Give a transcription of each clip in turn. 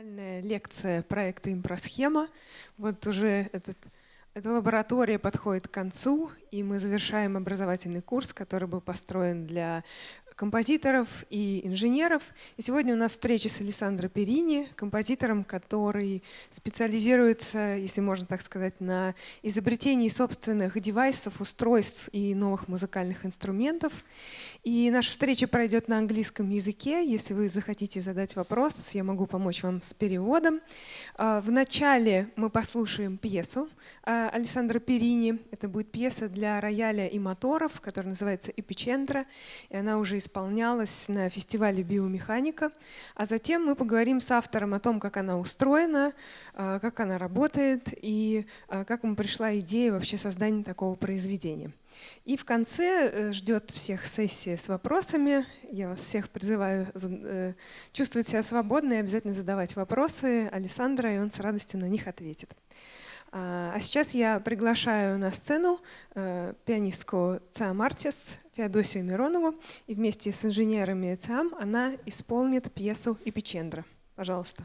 Финальная лекция проекта «Импросхема». Вот уже эта лаборатория подходит к концу, и мы завершаем образовательный курс, который был построен для композиторов и инженеров. И сегодня у нас встреча с Алессандро Перини, композитором, который специализируется, если можно так сказать, на изобретении собственных девайсов, устройств и новых музыкальных инструментов. И наша встреча пройдет на английском языке. Если вы захотите задать вопрос, я могу помочь вам с переводом. Вначале мы послушаем пьесу Алессандро Перини. Это будет пьеса для рояля и моторов, которая называется «Epicentro», и она уже исполнялась на фестивале «Биомеханика». А затем мы поговорим с автором о том, как она устроена, как она работает и как ему пришла идея вообще создания такого произведения. И в конце ждет всех сессия с вопросами. Я вас всех призываю чувствовать себя свободно и обязательно задавать вопросы Алессандро, и он с радостью на них ответит. А сейчас я приглашаю на сцену пианистку CEAM Artists Феодосию Миронову, и вместе с инженерами ЦЭАМ она исполнит пьесу «Epicentro». Пожалуйста.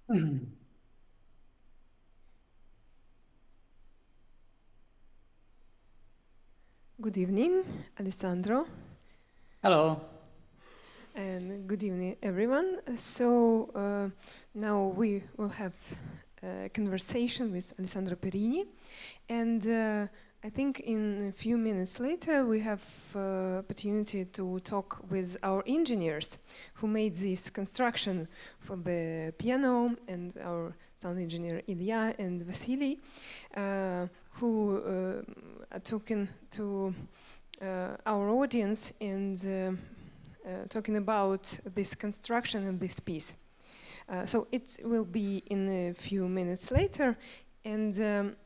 Good evening, Alessandro. Hello. And good evening, everyone. So now we will have a conversation with Alessandro Perini. And I think in a few minutes later, we have opportunity to talk with our engineers who made this construction for the piano, and our sound engineer Илья and Vasily, who are talking to our audience and talking about this construction and this piece. So it will be in a few minutes later. And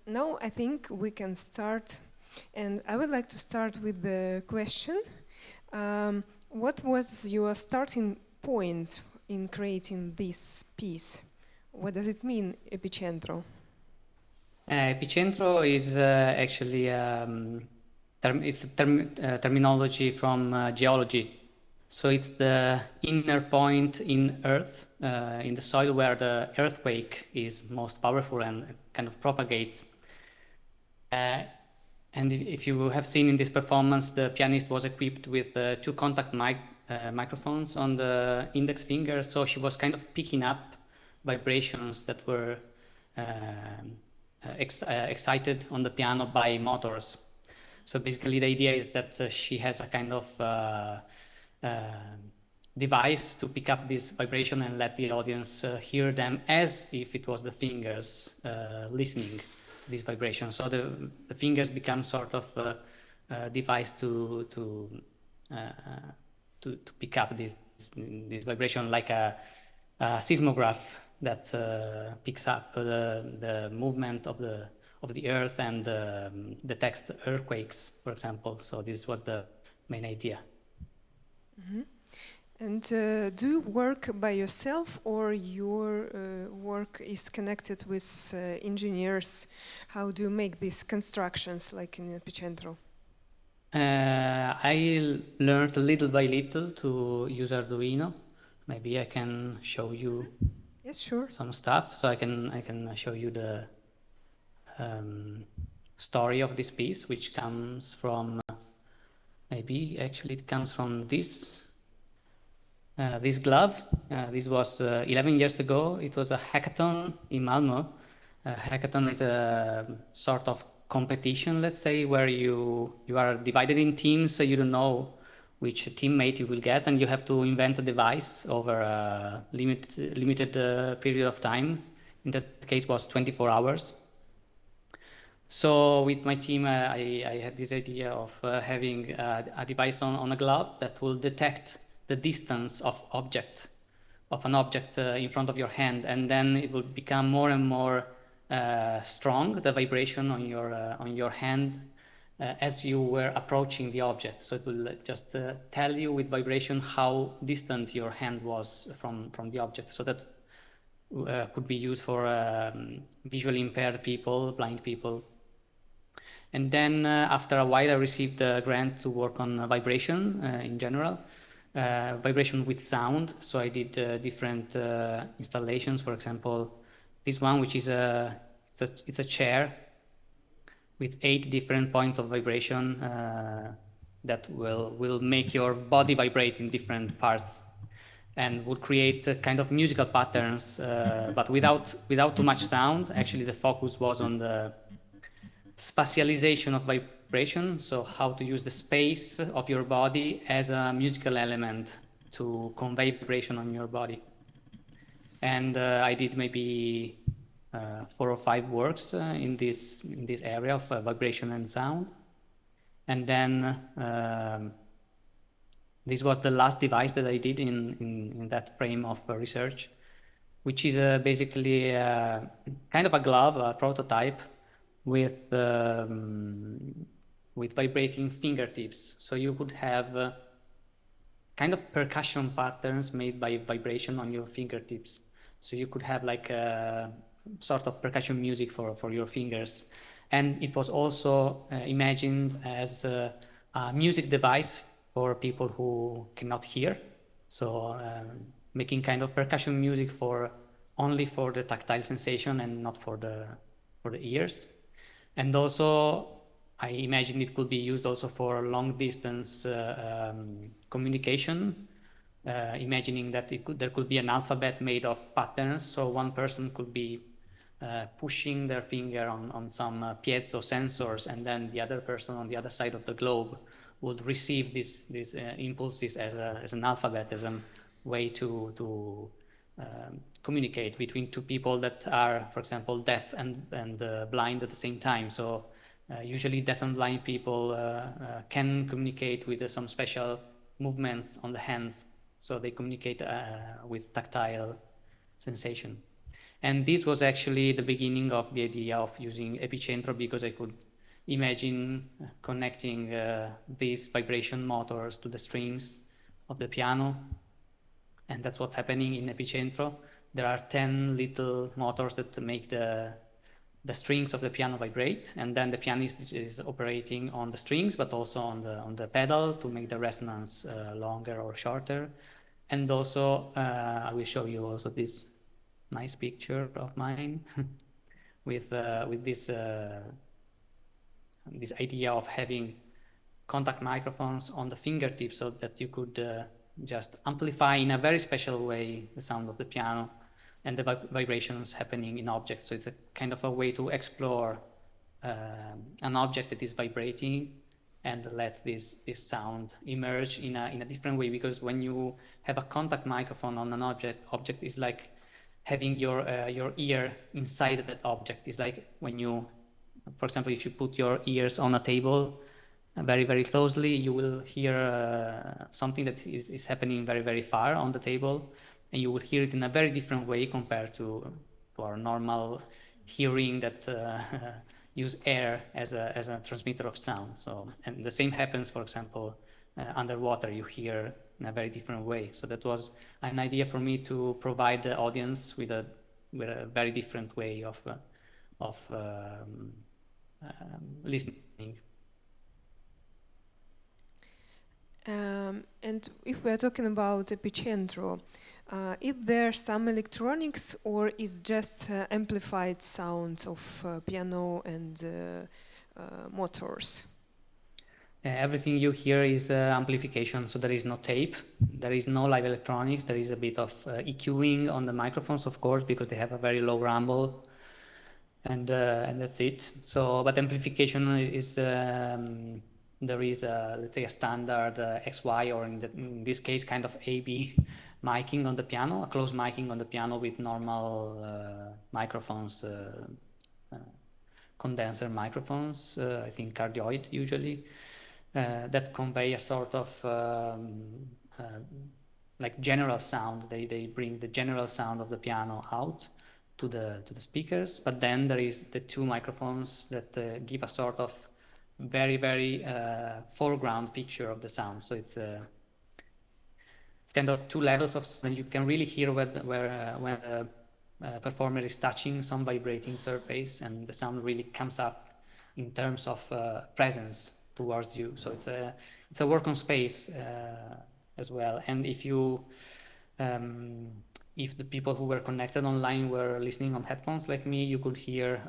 now I think we can start. And I would like to start with the question. What was your starting point in creating this piece? What does it mean, Epicentro? Epicentro is actually terminology from geology. So it's the inner point in Earth, in the soil where the earthquake is most powerful and kind of propagates. And if you have seen in this performance, the pianist was equipped with two contact microphones on the index finger, so she was kind of picking up vibrations that were excited on the piano by motors. So basically the idea is that she has a kind of device to pick up this vibration and let the audience hear them as if it was the fingers listening to this vibration. So the fingers become sort of a device to pick up this vibration, like a seismograph that picks up the movement of the earth and detects earthquakes, for example. So this was the main idea. Mm-hmm. And do you work by yourself, or your work is connected with engineers? How do you make these constructions, like in Epicentro? I learned little by little to use Arduino. Maybe I can show you some stuff. So I can show you the story of this piece, which comes from maybe actually it comes from this glove. This was 11 years ago. It was a hackathon in Malmö. Hackathon is a sort of competition, let's say, where you are divided in teams, so you don't know which teammate you will get, and you have to invent a device over a limited period of time. In that case was 24 hours. So with my team, I had this idea of having a device on a glove that will detect the distance of an object in front of your hand, and then it will become more and more strong, the vibration on your hand as you were approaching the object. So it will just tell you with vibration how distant your hand was from the object. So that could be used for visually impaired people, blind people. And then after a while, I received a grant to work on vibration in general, vibration with sound. So I did different installations. For example, this one, which is it's a chair with 8 different points of vibration that will make your body vibrate in different parts, and would create kind of musical patterns, but without too much sound. Actually, the focus was on the spatialization of vibration, so how to use the space of your body as a musical element to convey vibration on your body. And I did maybe 4 or 5 works in this area of vibration and sound. And then this was the last device that I did in that frame of research, which is basically kind of a glove, a prototype, with vibrating fingertips. So you could have kind of percussion patterns made by vibration on your fingertips. So you could have like a sort of percussion music for your fingers. And it was also imagined as a music device for people who cannot hear. So making kind of percussion music only for the tactile sensation and not for the ears. And also, I imagine it could be used also for long distance communication, imagining that there could be an alphabet made of patterns. So one person could be pushing their finger on some piezo sensors, and then the other person on the other side of the globe would receive these impulses as an alphabet, as a way to communicate between two people that are, for example, deaf and blind at the same time. So usually deaf and blind people can communicate with some special movements on the hands, so they communicate with tactile sensation. And this was actually the beginning of the idea of using Epicentro, because I could imagine connecting these vibration motors to the strings of the piano. And that's what's happening in Epicentro. There are 10 little motors that make the strings of the piano vibrate, and then the pianist is operating on the strings, but also on the pedal to make the resonance longer or shorter. And also, I will show you also this nice picture of mine with this idea of having contact microphones on the fingertips, so that you could just amplify in a very special way the sound of the piano and the vibrations happening in objects. So it's a kind of a way to explore an object that is vibrating and let this sound emerge in a different way. Because when you have a contact microphone on an object is like having your ear inside that object. It's like when you, for example, if you put your ears on a table very, very closely, you will hear something that is happening very, very far on the table, and you will hear it in a very different way compared to our normal hearing that use air as a transmitter of sound. So, and the same happens, for example, underwater, you hear in a very different way. So that was an idea for me to provide the audience with a very different way of listening. And if we are talking about Epicentro, is there some electronics, or is just amplified sounds of piano and motors? Everything you hear is amplification, so there is no tape, there is no live electronics, there is a bit of EQing on the microphones, of course, because they have a very low rumble, and that's it. So, but amplification is, there is let's say a standard XY, or in this case kind of AB miking on the piano, a close miking on the piano with normal microphones, condenser microphones, I think cardioid usually, that convey a sort of like general sound. They bring the general sound of the piano out to the speakers, but then there is the two microphones that give a sort of very, very foreground picture of the sound. So it's kind of two levels of sound. You can really hear when the performer is touching some vibrating surface, and the sound really comes up in terms of presence towards you. So it's a work on space as well. And if the people who were connected online were listening on headphones like me, you could hear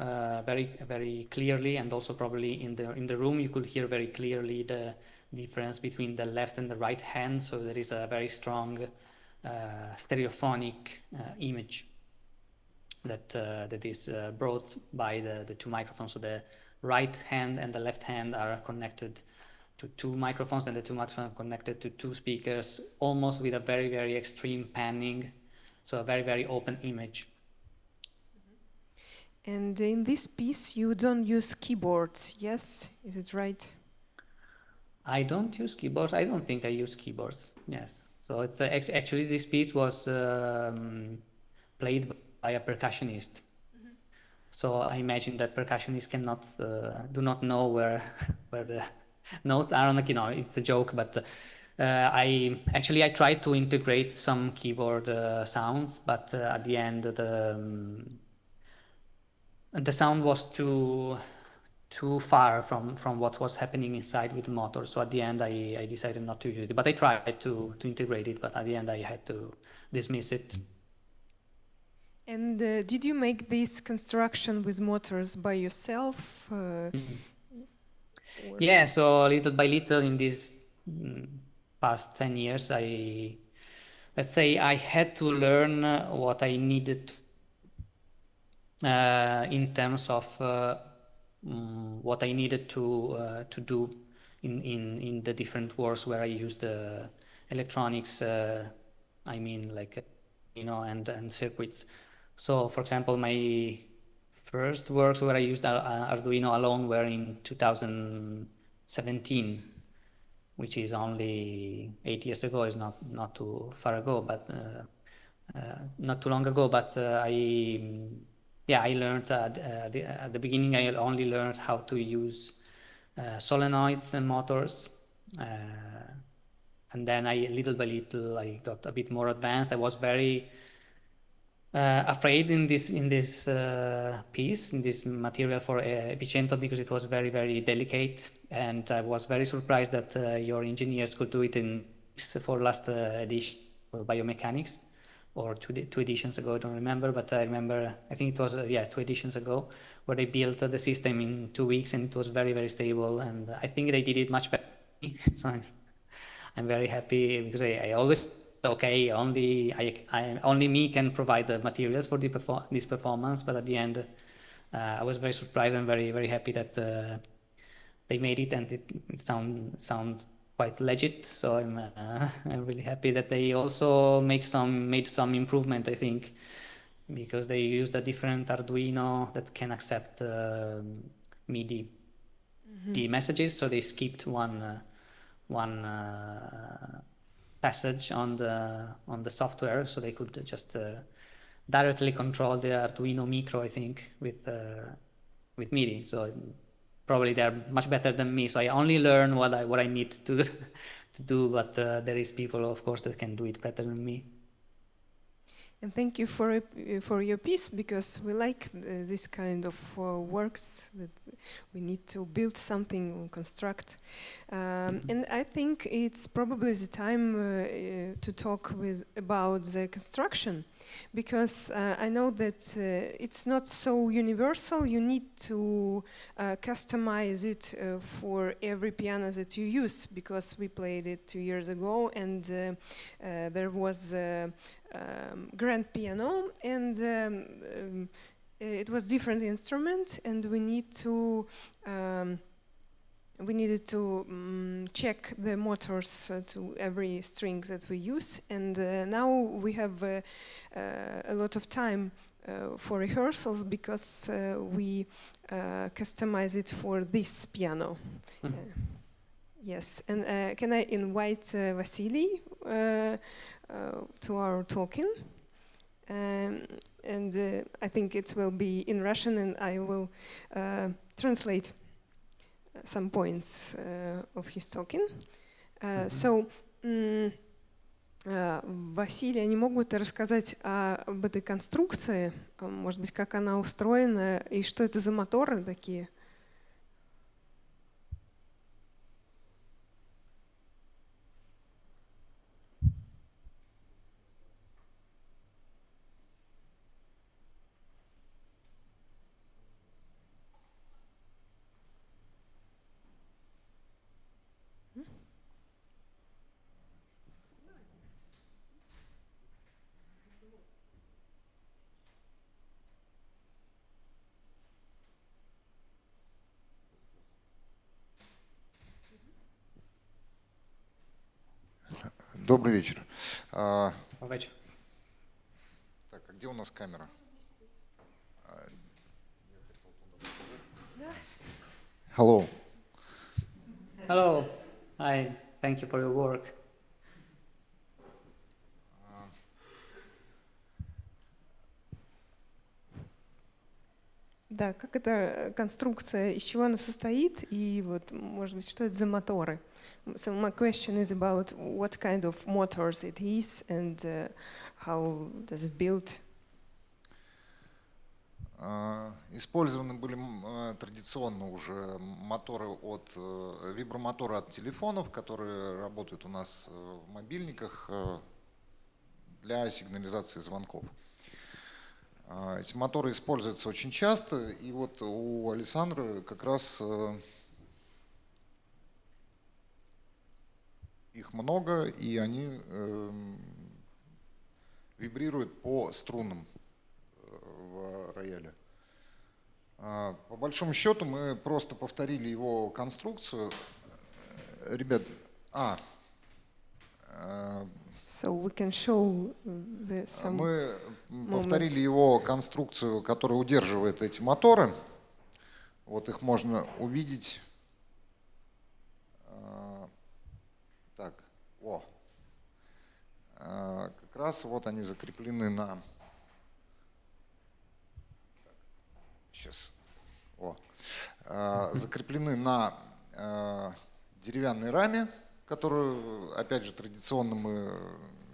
very, very clearly, and also probably in the room you could hear very clearly the difference between the left and the right hand. So there is a very strong stereophonic image that is brought by the two microphones. So the right hand and the left hand are connected to two microphones, and the two microphones are connected to two speakers, almost with a very, very extreme panning. So a very, very open image. And in this piece, you don't use keyboards, yes? Is it right? I don't use keyboards. I don't think I use keyboards. Yes. So it's actually this piece was played by a percussionist. So I imagine that percussionists do not know where the notes are on the keyboard. It's a joke, but I tried to integrate some keyboard sounds, but at the end the sound was too far from what was happening inside with the motor. So at the end I decided not to use it, but I tried to integrate it, but at the end I had to dismiss it. And did you make this construction with motors by yourself? Yeah, so little by little in these past 10 years, let's say I had to learn what I needed in terms of what I needed to do in the different works where I used electronics. I mean, like and circuits. So, for example, my first works where I used Arduino alone were in 2017, which is only 8 years ago. Is not too far ago, but not too long ago. But I learned at the beginning. I only learned how to use solenoids and motors, and then little by little I got a bit more advanced. I was very afraid in this piece, in this material for Epicentro, because it was very, very delicate, and I was very surprised that your engineers could do it for last edition of Biomechanics, or two editions ago, I don't remember, but I remember, I think it was 2 editions ago, where they built the system in 2 weeks, and it was very, very stable, and I think they did it much better. So I'm very happy, because I always okay, only me can provide the materials for this performance, but at the end I was very surprised and very, very happy that they made it, and it sound quite legit. So I'm really happy that they also made some improvement, I think, because they used a different Arduino that can accept MIDI messages, so they skipped one passage on the software, so they could just directly control the Arduino Micro, I think, with MIDI. So probably they're much better than me. So I only learn what I need to do, but there is people, of course, that can do it better than me. And thank you for your piece, because we like this kind of works that we need to build something or construct. And I think it's probably the time to talk about the construction, because I know that it's not so universal. You need to customize it for every piano that you use, because we played it 2 years ago, and there was grand piano, and it was different instrument, and we needed to check the motors to every string that we use, and now we have a lot of time for rehearsals, because we customize it for this piano. Yes, and can I invite Vasily to our talking, and I think it will be in Russian, and I will translate some points of his talking. So, Василий, они могут рассказать об этой конструкции, может быть, как она устроена и что это за моторы такие? Добрый вечер. Добрый вечер. Так, а где у нас камера? Hello. Hello. Hi. Thank you for your work. Да, как эта конструкция, из чего она состоит, и вот, может быть, что это за моторы? So my question is about what kind of motors it is, and how does it build? Использованы были традиционно уже моторы вибромоторы от телефонов, которые работают у нас в мобильниках для сигнализации звонков. Эти моторы используются очень часто, и вот у Алессандро как раз их много, и они вибрируют по струнам в рояле. По большому счету мы просто повторили его конструкцию. Ребят, So we can show мы повторили его конструкцию, которая удерживает эти моторы. Вот их можно увидеть. Так, как раз вот они закреплены на... Сейчас. Закреплены на деревянной раме, которую, опять же, традиционно мы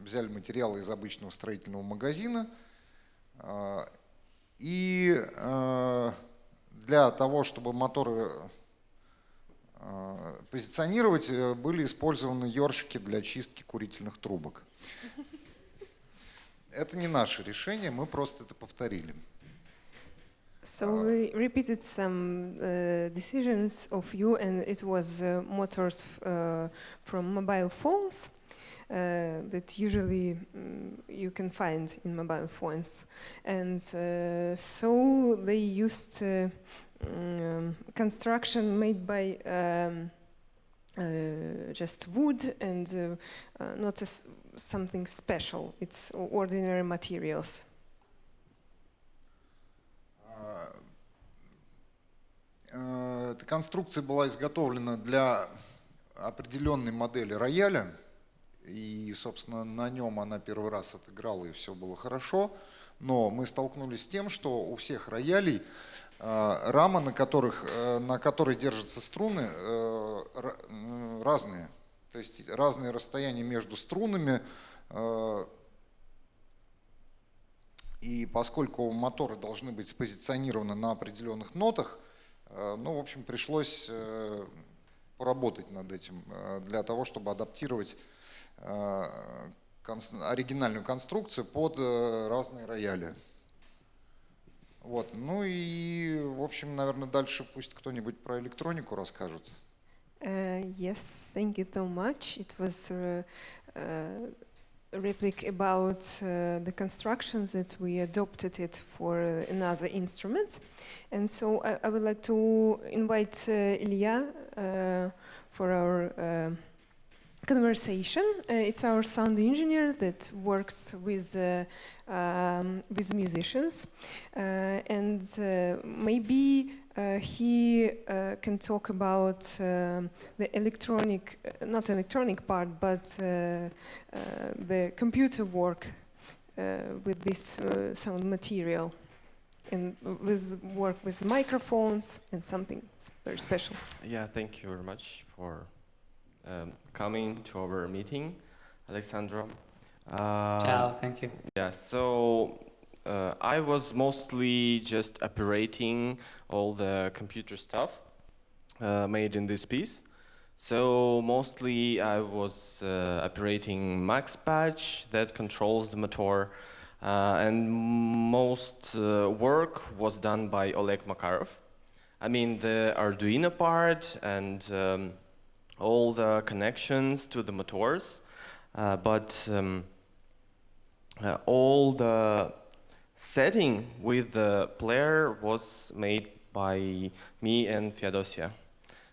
взяли материалы из обычного строительного магазина. И для того, чтобы моторы позиционировать, были использованы ёршики для чистки курительных трубок. Это не наше решение, мы просто это повторили. So we repeated some decisions of you, and it was motors from mobile phones that usually you can find in mobile phones. And so they used construction made by just wood and not something special. It's ordinary materials. Эта конструкция была изготовлена для определенной модели рояля, и, собственно, на нем она первый раз отыграла, и все было хорошо. Но мы столкнулись с тем, что у всех роялей рама, на которой держатся струны, разные. То есть разные расстояния между струнами. И поскольку моторы должны быть спозиционированы на определенных нотах, ну, в общем, пришлось поработать над этим для того, чтобы адаптировать оригинальную конструкцию под разные рояли. Вот. Ну и, в общем, наверное, дальше пусть кто-нибудь про электронику расскажет. Yes, thank you so much. It was a replic about the constructions that we adopted it for another instrument. And so I would like to invite Ilya for our conversation. It's our sound engineer that works with musicians, and maybe he can talk about the electronic, not electronic part, but the computer work with this sound material, and with work with microphones and something very special. Yeah, thank you very much for coming to our meeting, Alessandro. Ciao, thank you. Yeah, so I was mostly just operating all the computer stuff made in this piece. So mostly I was operating max patch that controls the motor, and most work was done by Oleg Makarov. I mean the Arduino part and all the connections to the motors, but all the setting with the player was made by me and Feodossia.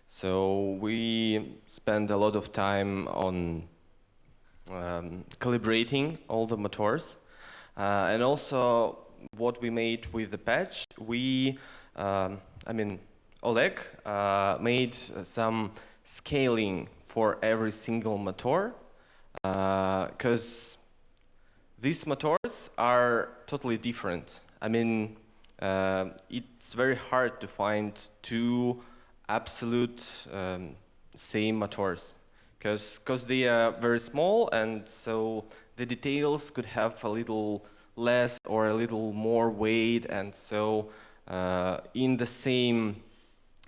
So we spent a lot of time on calibrating all the motors, and also what we made with the patch, we, Oleg made some scaling for every single motor, because these motors are totally different. I mean, it's very hard to find two absolute same motors, because they are very small, and so the details could have a little less or a little more weight, and so in the same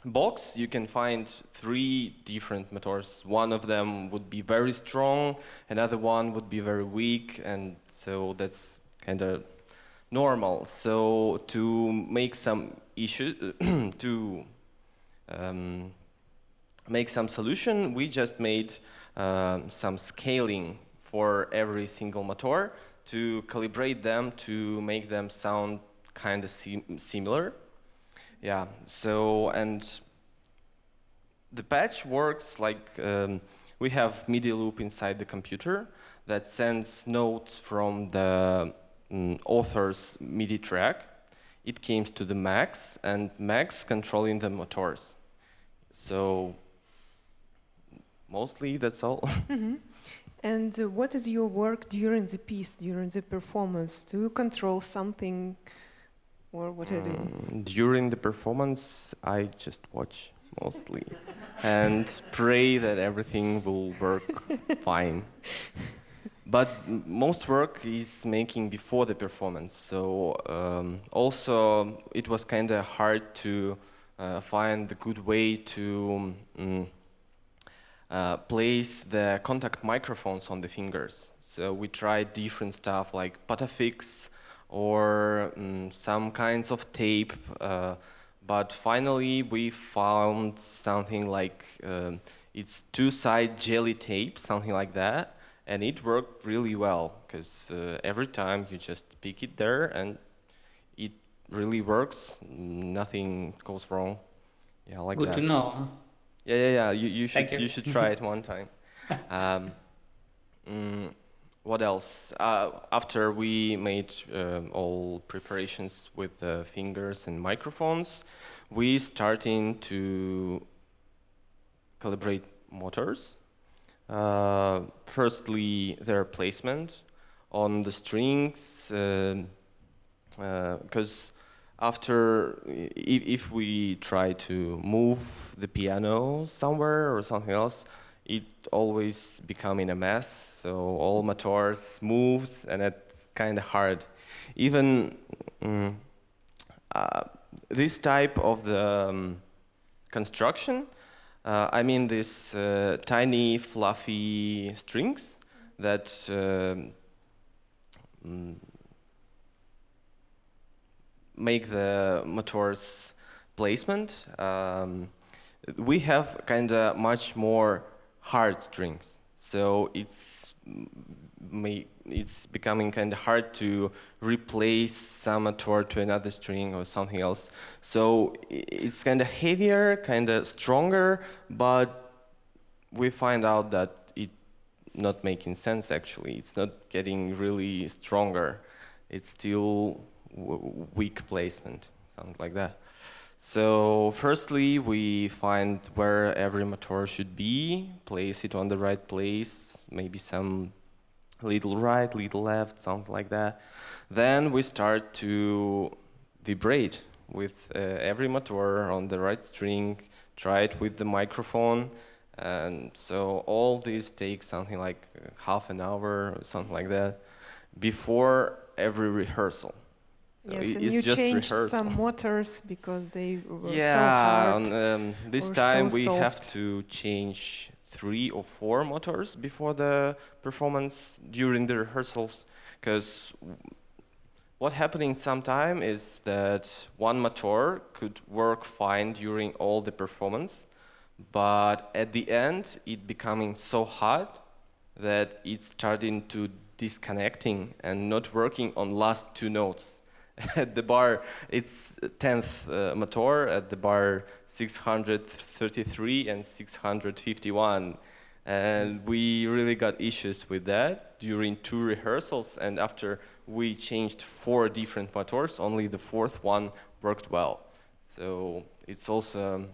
box you can find three different motors. One of them would be very strong, another one would be very weak, and so that's kind of normal. So to make some issue, to make some solution, we just made some scaling for every single motor to calibrate them to make them sound kind of similar. Yeah, so, and the patch works like we have MIDI loop inside the computer that sends notes from the author's MIDI track. It comes to the Max, and Max controlling the motors. So mostly that's all. Mm-hmm. And what is your work during the piece, during the performance? Do you control something, or what are you doing? During the performance, I just watch mostly and pray that everything will work fine. But most work is making before the performance. So also it was kind of hard to find the good way to place the contact microphones on the fingers. So we tried different stuff like Patafix or some kinds of tape, but finally we found something like it's two-side jelly tape, something like that, and it worked really well because every time you just pick it there and it really works, nothing goes wrong. Yeah, like Good that. to know. Huh? Yeah. You You should try it one time. What else? After we made all preparations with the fingers and microphones, we starting to calibrate motors. Firstly, their placement on the strings, because after, if we try to move the piano somewhere or something else, it always becoming a mess. So all motors moves, and it's kind of hard. Even this type of the construction, I mean these tiny fluffy strings that make the motor's placement. We have kind of much more hard strings, so it's becoming kind of hard to replace some motor to another string or something else. So it's kind of heavier, kind of stronger, but we find out that it not making sense actually. It's not getting really stronger. It's still weak placement, something like that. So firstly, we find where every motor should be, place it on the right place, maybe some little right, little left, something like that. Then we start to vibrate with every motor on the right string, try it with the microphone, and so all this takes something like half an hour or something like that before every rehearsal. So yes, and you changed some motors because they were so hard. Yeah, this time we have to change 3 or 4 motors before the performance during the rehearsals, because what happening sometime is that one motor could work fine during all the performance, but at the end it becoming so hot that it's starting to disconnecting and not working on last 2 notes. At the bar, it's 10th motor, at the bar 633 and 651. And we really got issues with that during 2 rehearsals, and after we changed 4 different motors, only the 4th one worked well. So it's also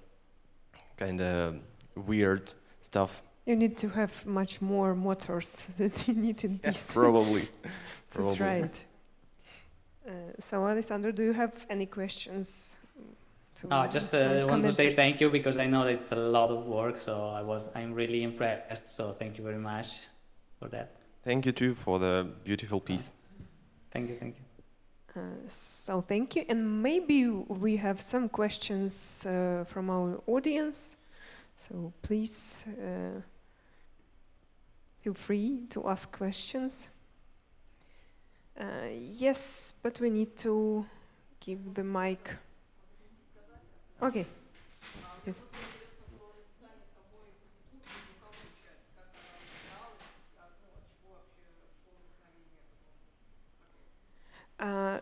kind of weird stuff. You need to have much more motors that you need in this. Probably. To try it. So Alessandro, do you have any questions? I just want to say thank you, because I know it's a lot of work, so I'm really impressed, so thank you very much for that. Thank you too for the beautiful piece. Thank you. So thank you, and maybe we have some questions from our audience, so please feel free to ask questions. Yes, but we need to give the mic. Okay. Yes.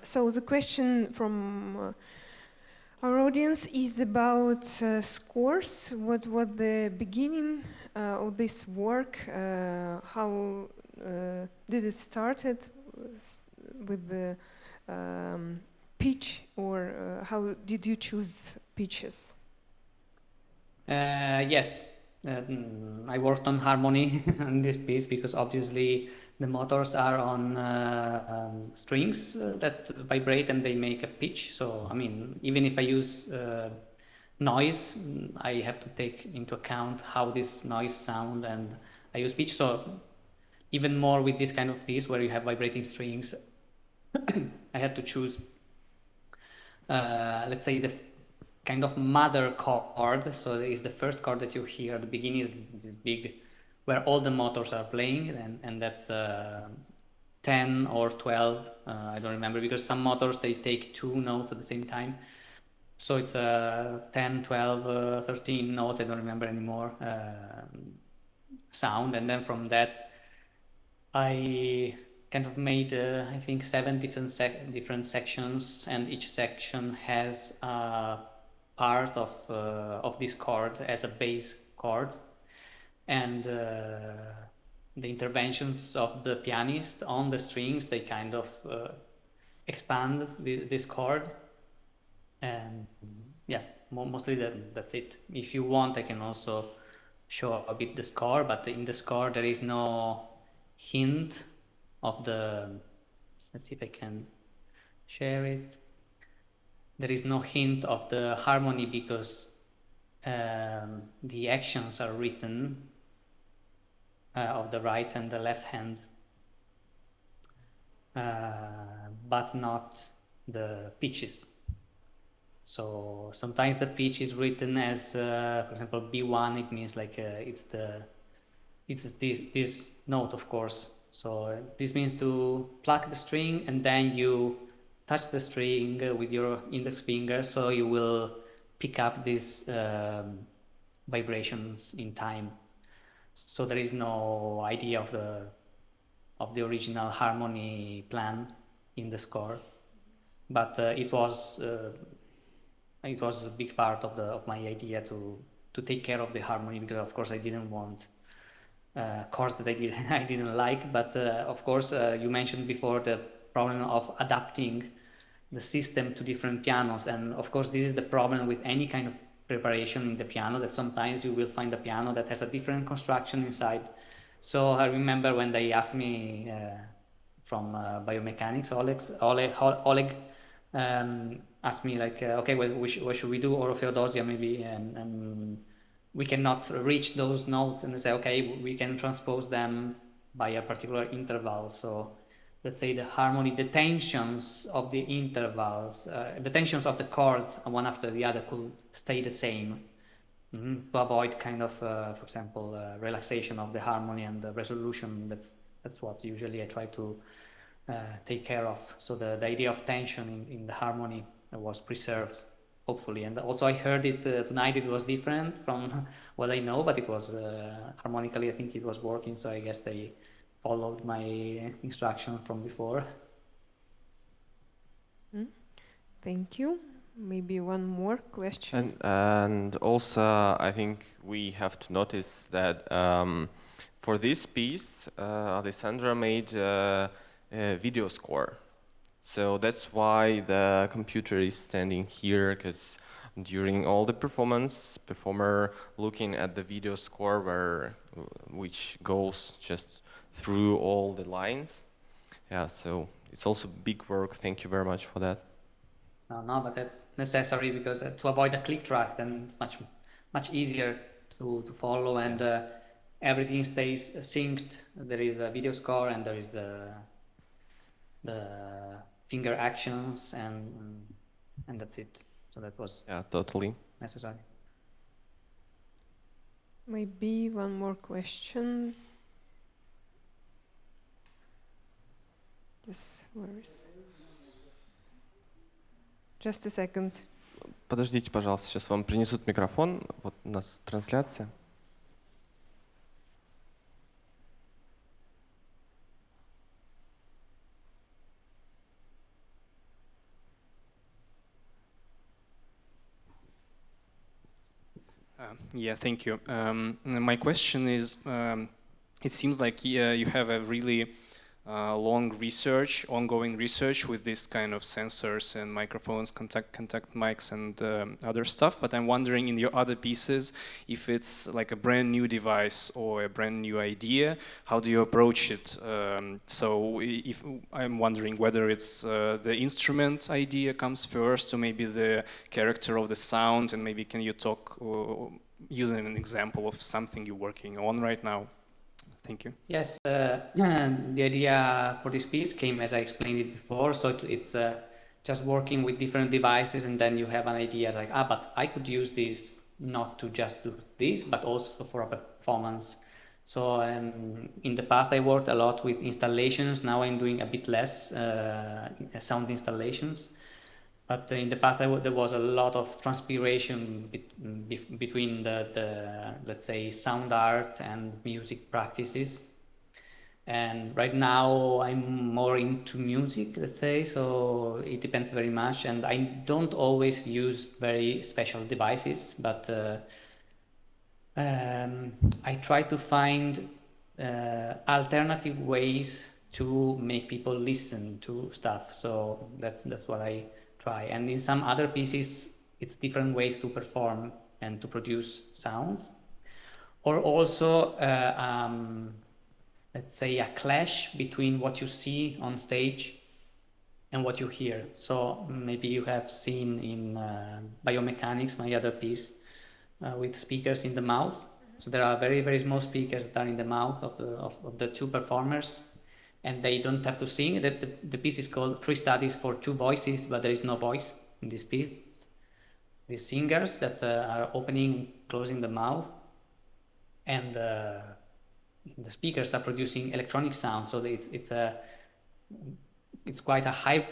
So the question from our audience is about scores. What was the beginning of this work? How did it started with the pitch, or how did you choose pitches? Yes, I worked on harmony on this piece because obviously the motors are on strings that vibrate and they make a pitch. So, I mean, even if I use noise, I have to take into account how this noise sound, and I use pitch. So even more with this kind of piece where you have vibrating strings, I had to choose, let's say, the kind of mother chord. So it's the first chord that you hear at the beginning, is this big, where all the motors are playing, and that's 10 or 12, I don't remember, because some motors, they take 2 notes at the same time. So it's 10, 12, 13 notes, I don't remember anymore, sound. And then from that, I kind of made, I think, 7 different sections, and each section has a part of this chord as a bass chord. And the interventions of the pianist on the strings, they kind of expand this chord. And yeah, mostly that's it. If you want, I can also show a bit the score, but in the score there is no hint of the, let's see if I can share it. There is no hint of the harmony because the actions are written of the right and the left hand, but not the pitches. So sometimes the pitch is written as, for example, B1. It means like it's this note, of course. So this means to pluck the string and then you touch the string with your index finger, so you will pick up these vibrations in time. So there is no idea of the original harmony plan in the score, but it was a big part of my idea to take care of the harmony, because of course I didn't want chords that I didn't like. But of course you mentioned before the problem of adapting the system to different pianos, and of course this is the problem with any kind of preparation in the piano, that sometimes you will find a piano that has a different construction inside. So I remember when they asked me from Biomechanics, Oleg asked me like, okay, what should we do, or Feodossia maybe, and we cannot reach those notes, and they say, okay, we can transpose them by a particular interval. So let's say the harmony, the tensions of the intervals, the tensions of the chords one after the other could stay the same, to avoid kind of, for example, relaxation of the harmony and the resolution. That's what usually I try to take care of. So the idea of tension in the harmony was preserved, hopefully. And also I heard it tonight, it was different from what I know, but it was harmonically, I think it was working. So I guess they followed my instruction from before. Thank you. Maybe one more question. And also, I think we have to notice that for this piece, Alessandra made a video score. So that's why the computer is standing here, because during all the performance, performer looking at the video score which goes just through all the lines. Yeah, so it's also big work. Thank you very much for that. No, but that's necessary, because to avoid a click track, then it's much easier to follow, and everything stays synced. There is the video score and there is the finger actions, and that's it. So that was totally necessary. Maybe one more question. Yes, where is... Just a second. Подождите, пожалуйста, сейчас вам принесут микрофон. Вот у нас трансляция. Yeah, thank you. My question is, it seems like you have a really long research, ongoing research with this kind of sensors and microphones, contact mics and other stuff. But I'm wondering in your other pieces, if it's like a brand new device or a brand new idea, how do you approach it? So if I'm wondering whether it's the instrument idea comes first, or maybe the character of the sound, and maybe can you talk using an example of something you're working on right now? Thank you. Yes, the idea for this piece came as I explained it before. So it's just working with different devices, and then you have an idea like, but I could use this not to just do this, but also for a performance. So in the past I worked a lot with installations. Now I'm doing a bit less sound installations. But in the past, there was a lot of transpiration between the let's say, sound art and music practices. And right now, I'm more into music, let's say, so it depends very much. And I don't always use very special devices, but I try to find alternative ways to make people listen to stuff. So that's what I try. And in some other pieces, it's different ways to perform and to produce sounds. Or also, let's say, a clash between what you see on stage and what you hear. So maybe you have seen in Biomechanics, my other piece, with speakers in the mouth. So there are very, very small speakers that are in the mouth of the two performers, and they don't have to sing. The piece is called Three Studies for Two Voices, but there is no voice in this piece. These singers that are opening, closing the mouth, and the speakers are producing electronic sound. So it's quite a high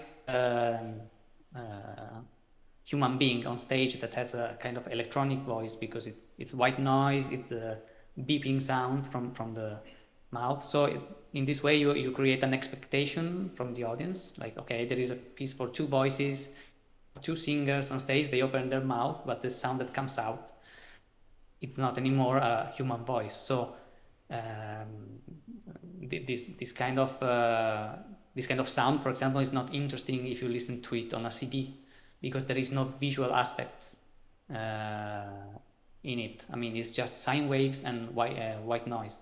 human being on stage that has a kind of electronic voice, because it's white noise, it's beeping sounds from the mouth. So in this way, you create an expectation from the audience, like, okay, there is a piece for two voices, two singers on stage, they open their mouth, but the sound that comes out, it's not anymore a human voice. So this kind of sound, for example, is not interesting if you listen to it on a CD, because there is no visual aspects in it. I mean, it's just sine waves and white noise.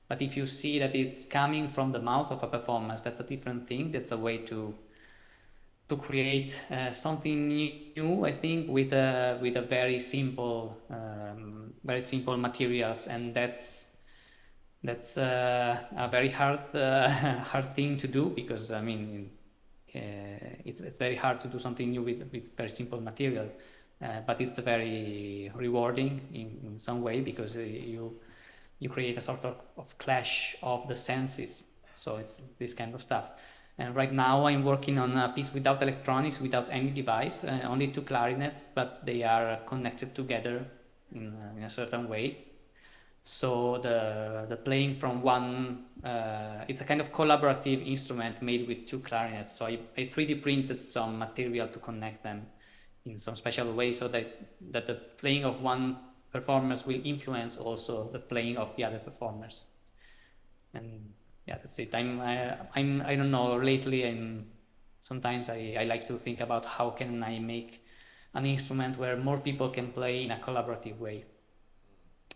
But if you see that it's coming from the mouth of a performance, that's a different thing. That's a way to create something new, I think, with a very simple materials, and that's a very hard thing to do, because I mean, it's very hard to do something new with very simple material, but it's very rewarding in some way, because you create a sort of clash of the senses. So it's this kind of stuff. And right now I'm working on a piece without electronics, without any device, only two clarinets, but they are connected together in a certain way. So the playing from one, it's a kind of collaborative instrument made with two clarinets. So I 3D printed some material to connect them in some special way, so that the playing of one performers will influence also the playing of the other performers. And yeah, that's it. I don't know, lately sometimes I like to think about how can I make an instrument where more people can play in a collaborative way.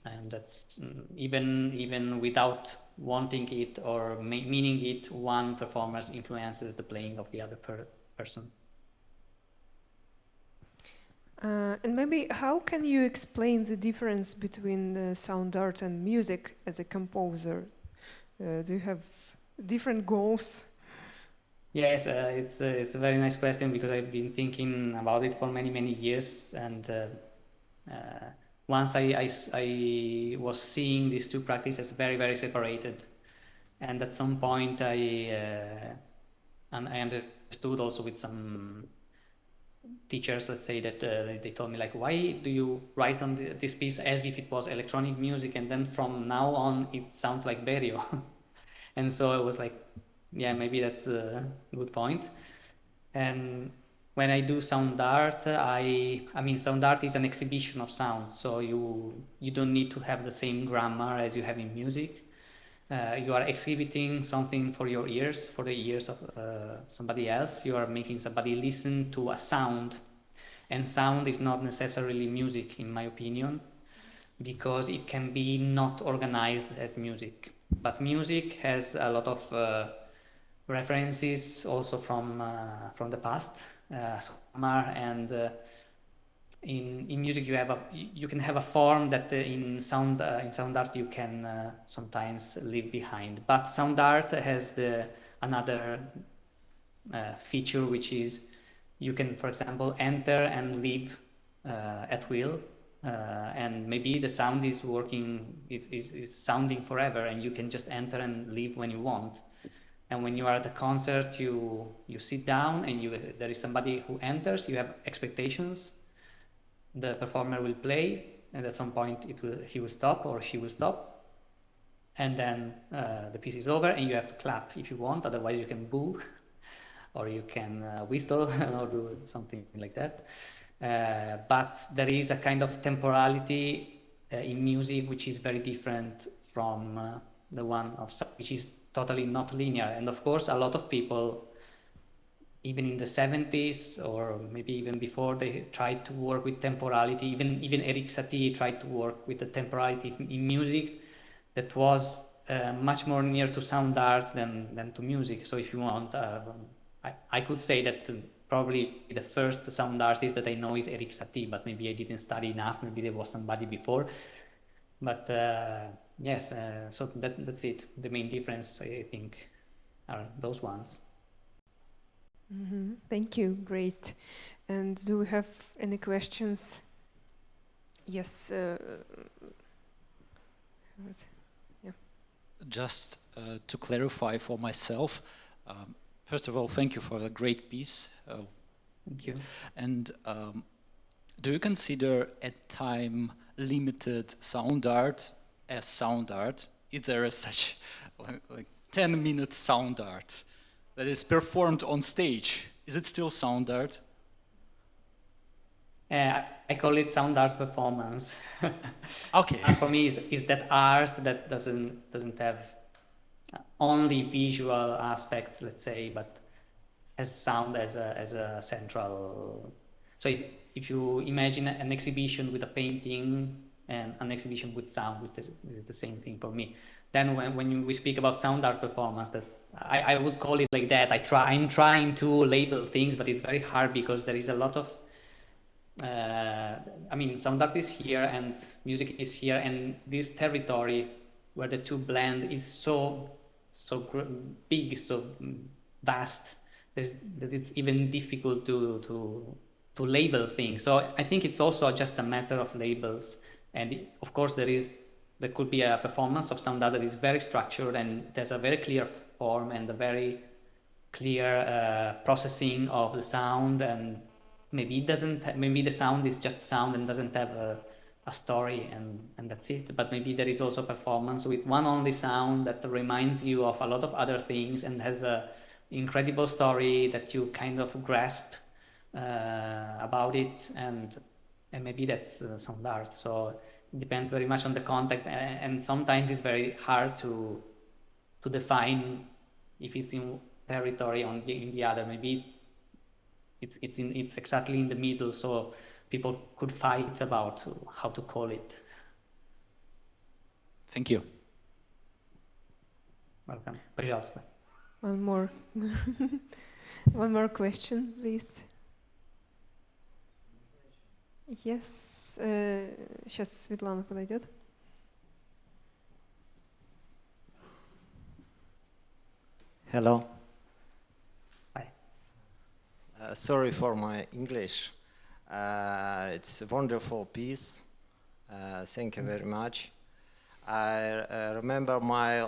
And that's even without wanting it or meaning it, one performer influences the playing of the other person. And maybe how can you explain the difference between sound art and music as a composer? Do you have different goals? Yes, it's a very nice question, because I've been thinking about it for many years, and once I was seeing these two practices very separated, and at some point I And I understood also with some teachers, let's say, that they told me like, why do you write on this piece as if it was electronic music, and then from now on it sounds like Berio? And so I was like, yeah, maybe that's a good point. And when I do sound art, I mean, sound art is an exhibition of sound, so you don't need to have the same grammar as you have in music. You are exhibiting something for your ears, for the ears of somebody else. You are making somebody listen to a sound, and sound is not necessarily music, in my opinion, because it can be not organized as music. But music has a lot of references also from the past, and in music you can have a form that in sound art you can sometimes leave behind. But sound art has another feature, which is you can, for example, enter and leave at will, and maybe the sound is working, is sounding forever, and you can just enter and leave when you want. And when you are at a concert, you sit down and there is somebody who enters, you have expectations. The performer will play, and at some point he will stop or she will stop. And then the piece is over and you have to clap if you want, otherwise you can boo or you can whistle or do something like that. But there is a kind of temporality in music which is very different from the one of which is totally not linear. And of course, a lot of people, even in the 70s or maybe even before, they tried to work with temporality. Even Eric Satie tried to work with the temporality in music that was much more near to sound art than to music. So if you want, I could say that probably the first sound artist that I know is Eric Satie, but maybe I didn't study enough, maybe there was somebody before. But yes, so that's it. The main difference, I think, are those ones. Mm-hmm. Thank you. Great. And do we have any questions? Yes. Yeah. Just to clarify for myself, first of all, thank you for a great piece. Thank you. And do you consider at time limited sound art as sound art? Is there such like 10-minute sound art that is performed on stage? Is it still sound art? I call it sound art performance. Okay. For me, is that art that doesn't have only visual aspects, let's say, but has sound as a central. So if you imagine an exhibition with a painting and an exhibition with sound, is the same thing for me. Then when we speak about sound art performance, I would call it like that. I'm trying to label things, but it's very hard because there is a lot of I mean, sound art is here and music is here, and this territory where the two blend is so big, so vast, that it's even difficult to label things. So I think it's also just a matter of labels. And of course, there could be a performance of sound art that is very structured and there's a very clear form and a very clear processing of the sound, and maybe the sound is just sound and doesn't have a story, and that's it. But maybe there is also performance with one only sound that reminds you of a lot of other things and has a incredible story that you kind of grasp about it, and maybe that's sound art. So it depends very much on the context, and sometimes it's very hard to define if it's in territory in the other. Maybe it's exactly in the middle, so people could fight about how to call it. Thank you. Welcome. Пожалуйста. One more. One more question, please. Yes. Сейчас Светлана подойдет. Hello. Hi. Sorry for my English. It's a wonderful piece. Thank you very much. I remember my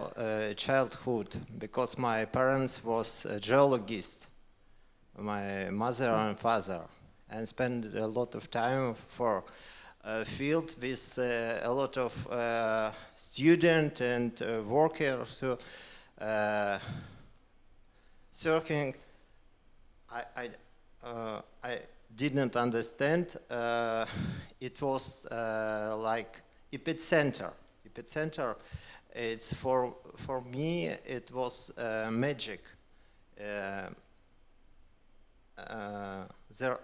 childhood because my parents was geologists, my mother and father, and spent a lot of time for field with a lot of student and workers. So searching, I didn't understand. It was like Epicentro. Epicentro, it's for me, it was magic. There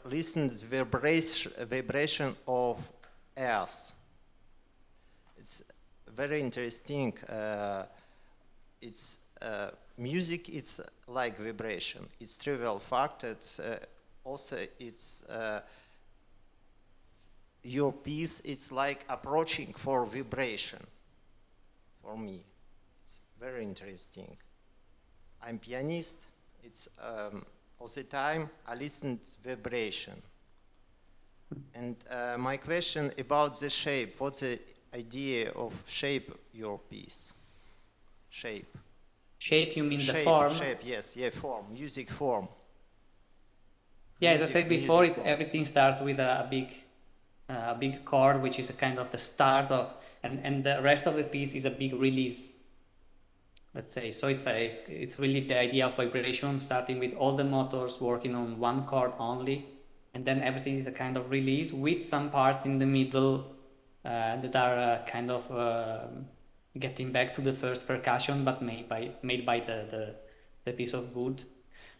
listens vibration of earth. It's very interesting. It's music. It's like vibration. It's trivial fact. It's also it's your piece. It's like approaching for vibration. For me, it's very interesting. I'm pianist. It's all the time I listen to vibration. And my question about the shape, what's the idea of shape your piece? Shape. Shape, you mean shape, the form? Shape, yes, yeah, form, music form. Yeah, as I said before, everything starts with a big chord, which is a kind of the start of, and the rest of the piece is a big release, let's say. So it's really the idea of vibration, starting with all the motors working on one chord only, and then everything is a kind of release with some parts in the middle that are kind of getting back to the first percussion, but made by the piece of wood.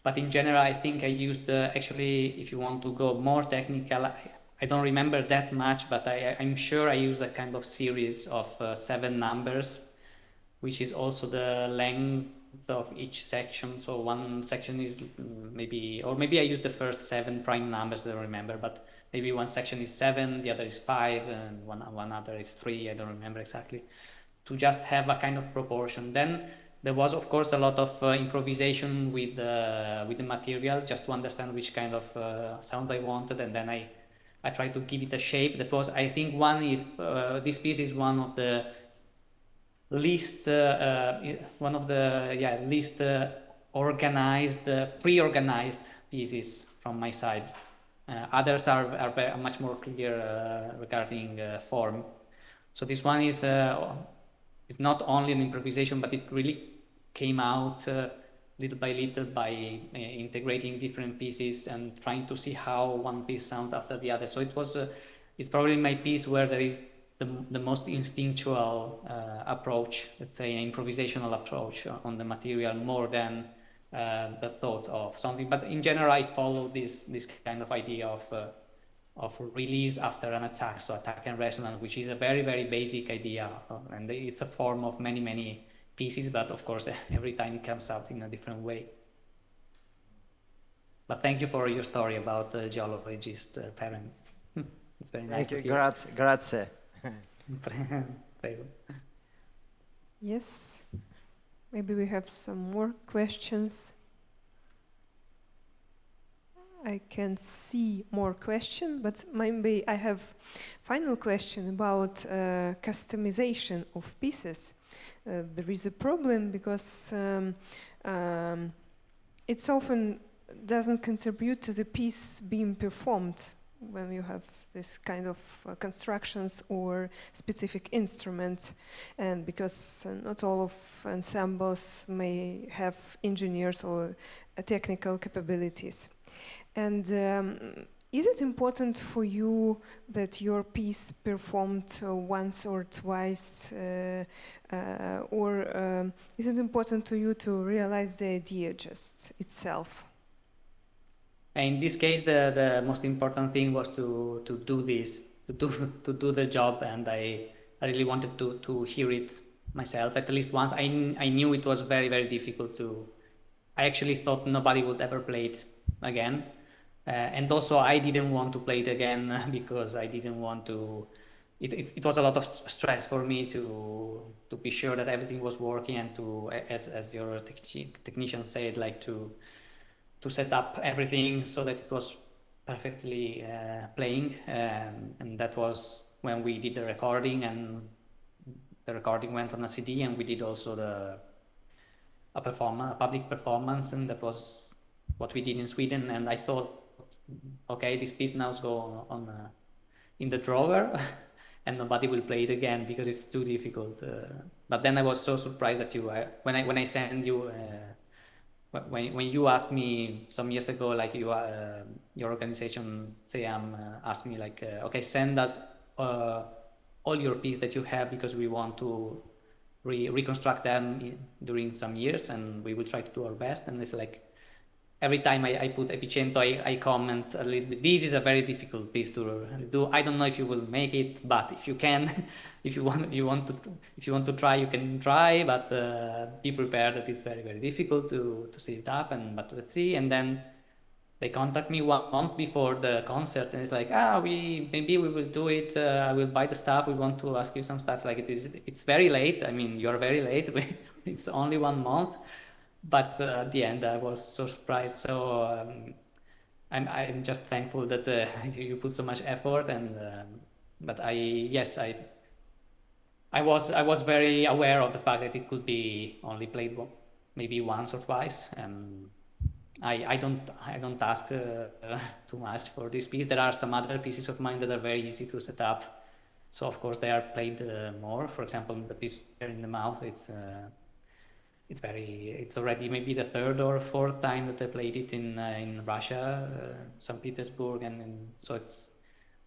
But in general, I think I used actually, if you want to go more technical, I don't remember that much, but I'm sure I used a kind of series of 7 numbers, which is also the length of each section. So one section is maybe I used the first 7 prime numbers, I don't remember, but maybe one section is 7, the other is 5, and one other is 3, I don't remember exactly, to just have a kind of proportion. Then there was, of course, a lot of improvisation with the material, just to understand which kind of sounds I wanted, and then I tried to give it a shape that was, I think, this piece is one of the least organized, pre-organized pieces from my side. Others are much more clear regarding form. So this one is not only an improvisation, but it really came out little by little by integrating different pieces and trying to see how one piece sounds after the other. So it's probably my piece where there is the most instinctual approach, let's say an improvisational approach on the material, more than the thought of something. But in general, I follow this kind of idea of release after an attack, so attack and resonance, which is a very, very basic idea, and it's a form of many, many pieces, but of course every time it comes out in a different way. But thank you for your story about geologist parents. It's very nice. Thank you, grazie. Yes, maybe we have some more questions. I can see more questions, but maybe I have final question about customization of pieces. There is a problem because it's often doesn't contribute to the piece being performed when you have this kind of constructions or specific instruments, and because not all of ensembles may have engineers or technical capabilities. And is it important for you that your piece performed once or twice, or is it important to you to realize the idea just itself? In this case, the most important thing was to do this, to do the job, and I really wanted to hear it myself at least once. I knew it was very, very difficult to. I actually thought nobody would ever play it again. And also I didn't want to play it again because I didn't want to, it was a lot of stress for me to be sure that everything was working, and to, as your technician said, like to set up everything so that it was perfectly playing. And that was when we did the recording, and the recording went on a CD, and we did also a public performance, and that was what we did in Sweden. And I thought, okay, this piece now go on in the drawer, and nobody will play it again because it's too difficult. But then I was so surprised that when I sent you. When you asked me some years ago, like your organization CEAM asked me, like, okay, send us all your pieces that you have, because we want to reconstruct them during some years, and we will try to do our best. And it's like every time I put Epicentro, I comment a little bit. This is a very difficult piece to do. I don't know if you will make it, but if you can, if you want to try, you can try. But be prepared that it's very, very difficult to set it up. But let's see. And then they contact me 1 month before the concert, and it's like, maybe we will do it. I will buy the stuff. We want to ask you some stuff. Like it's very late. I mean, you're very late. It's only 1 month. But at the end, I was so surprised. So I'm just thankful that you put so much effort. And but I was very aware of the fact that it could be only played maybe once or twice. And I don't ask too much for this piece. There are some other pieces of mine that are very easy to set up. So of course they are played more. For example, the piece here in the mouth, it's already maybe the 3rd or 4th time that I played it in Russia, St. Petersburg, and so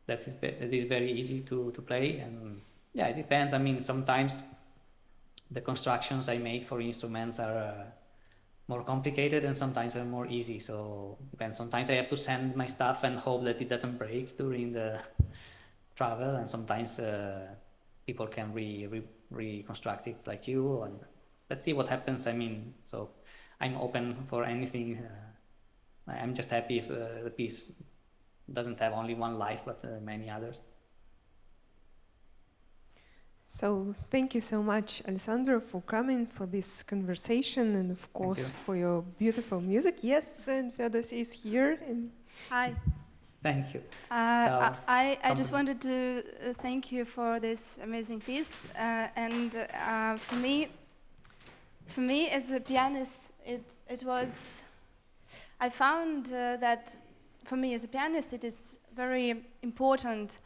that is very easy to play. And yeah, it depends. I mean, sometimes the constructions I make for instruments are more complicated, and sometimes they're more easy. So it depends. Sometimes I have to send my stuff and hope that it doesn't break during the travel, and sometimes people can reconstruct it like you. And let's see what happens. I mean, so I'm open for anything. I'm just happy if the piece doesn't have only one life, but many others. So thank you so much, Alessandro, for coming for this conversation, and of course for your beautiful music. Yes, and Feodossia is here. Hi. Thank you. I just wanted to thank you for this amazing piece. And for me as a pianist, it was, I found that for me as a pianist, it is very important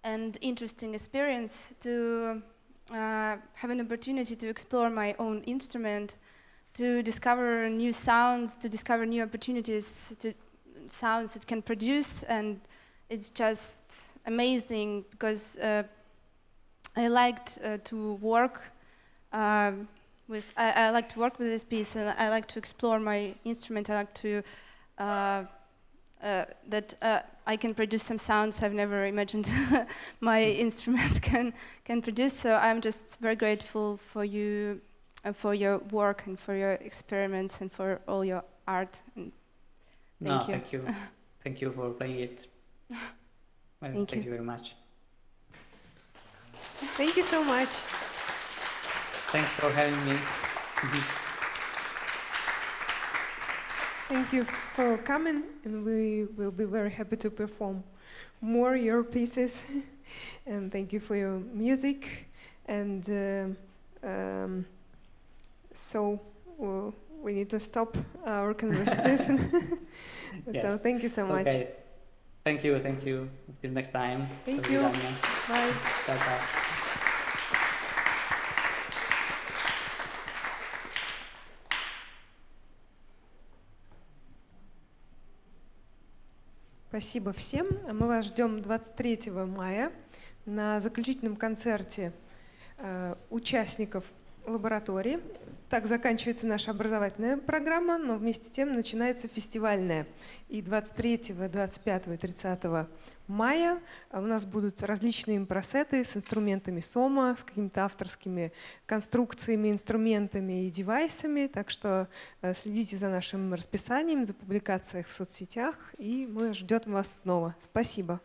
and interesting experience to have an opportunity to explore my own instrument, to discover new sounds, to discover new opportunities, to sounds it can produce. And it's just amazing because I liked to work I like to work with this piece, and I like to explore my instrument. I like to I can produce some sounds I've never imagined my instrument can produce. So I'm just very grateful for you, for your work, and for your experiments, and for all your art. And thank you. Thank you. Thank you for playing it. Well, thank you very much. Thank you so much. Thanks for having me. Thank you for coming, and we will be very happy to perform more your pieces. And thank you for your music. And so we need to stop our conversation. Yes. So thank you so much. Okay. Thank you. Till next time. Thank you. Bye. Ciao, ciao. Спасибо всем. Мы вас ждем 23 мая на заключительном концерте участников лаборатории. Так заканчивается наша образовательная программа, но вместе с тем начинается фестивальная. И 23, 25 и 30 мая у нас будут различные импросеты с инструментами сома, с какими-то авторскими конструкциями, инструментами и девайсами. Так что следите за нашим расписанием, за публикацией в соцсетях, и мы ждем вас снова. Спасибо.